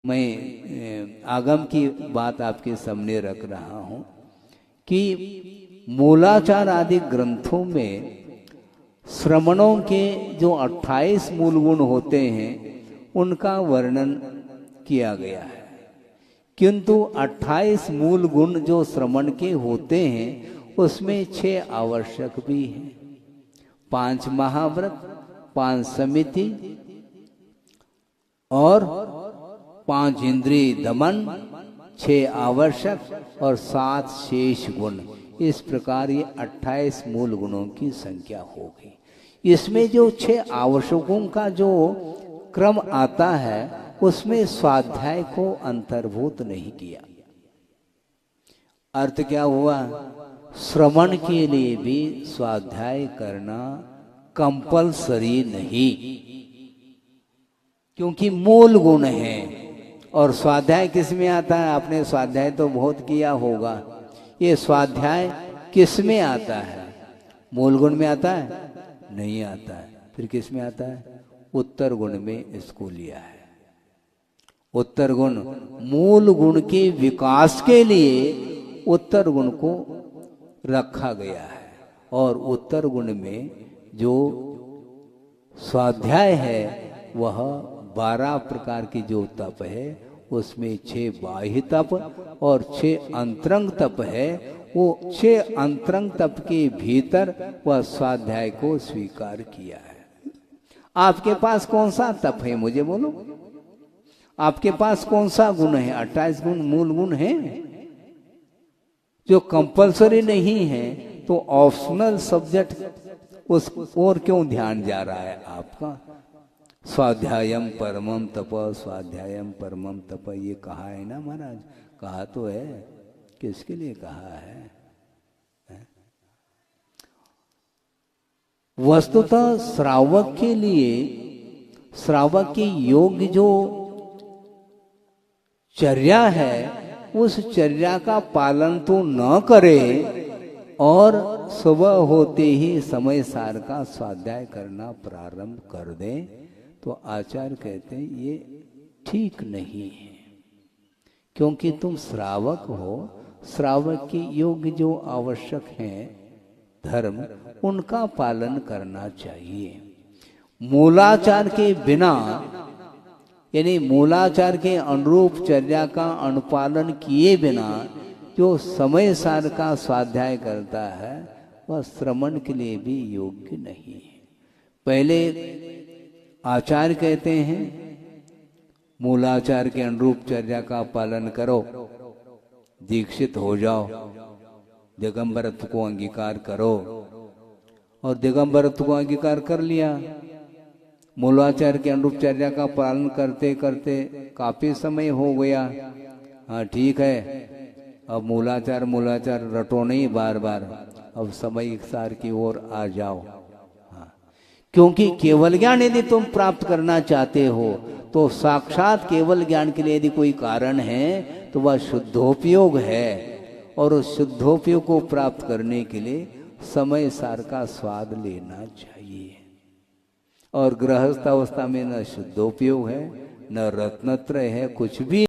मैं आगम की बात आपके सामने रख रहा हूं कि मूलाचार आदि ग्रंथों में श्रमणों के जो 28 मूल गुण होते हैं उनका वर्णन किया गया है, किंतु 28 मूल गुण जो श्रमण के होते हैं उसमें 6 आवश्यक भी हैं। 5 महाव्रत, 5 समिति और 5 इंद्रिय दमन, 6 आवश्यक और 7 शेष गुण। इस प्रकार ये 28 मूल गुणों की संख्या होगी। इसमें जो 6 आवश्यकों का जो क्रम आता है उसमें स्वाध्याय को अंतर्भूत नहीं किया। अर्थ क्या हुआ? श्रवण के लिए भी स्वाध्याय करना कंपलसरी नहीं, क्योंकि मूल गुण है। और स्वाध्याय किस में आता है? आपने स्वाध्याय तो बहुत किया होगा। ये स्वाध्याय किस में आता है? मूल गुण में आता है? नहीं आता है। फिर किस में आता है? उत्तर गुण में इसको लिया है। उत्तर गुण मूल गुण के विकास के लिए उत्तर गुण को रखा गया है। और उत्तर गुण में जो स्वाध्याय है वह 12 प्रकार की जो तप है उसमें 6 बाह्य तप और 6 अंतरंग तप है। वो 6 अंतरंग तप के भीतर वह स्वाध्याय को स्वीकार किया है। आपके पास कौन सा तप है? मुझे बोलो, आपके पास कौन सा गुण है? 28 गुण मूल गुण है जो कंपलसरी नहीं है, तो ऑप्शनल सब्जेक्ट उस और क्यों ध्यान जा रहा है आपका? स्वाध्यायम परमम तप, स्वाध्यायम परमम तप, ये कहा है ना महाराज? कहा तो है, किसके लिए कहा है? वस्तुतः श्रावक के लिए, श्रावक के योग्य जो चर्या है उस चर्या का पालन तो न करे और सुबह होते ही समय सार का स्वाध्याय करना प्रारंभ कर दे, तो आचार्य कहते हैं ये ठीक नहीं है। क्योंकि तुम श्रावक हो, श्रावक के योग्य जो आवश्यक हैं धर्म उनका पालन करना चाहिए। मूलाचार के बिना, यानी मूलाचार के अनुरूप चर्या का अनुपालन किए बिना जो समय सार का स्वाध्याय करता है वह श्रवण के लिए भी योग्य नहीं है। पहले आचार्य कहते हैं मूलाचार के अनुरूप चर्या का पालन करो, दीक्षित हो जाओ, दिगंबरत्व को अंगीकार करो। और दिगंबरत्व को अंगीकार कर लिया, मूलाचार के अनुरूप चर्या का पालन करते करते काफी समय हो गया। हाँ ठीक है, अब मूलाचार रटो नहीं बार बार, अब समय सार की ओर आ जाओ। हाँ, क्योंकि केवल ज्ञान यदि तुम प्राप्त करना चाहते हो तो साक्षात केवल ज्ञान के लिए यदि कोई कारण है तो वह शुद्धोपयोग है। और उस शुद्धोपयोग को प्राप्त करने के लिए समय सार का स्वाद लेना चाहिए। और गृहस्थ अवस्था में न शुद्धोपयोग है, न रत्नत्रय है, कुछ भी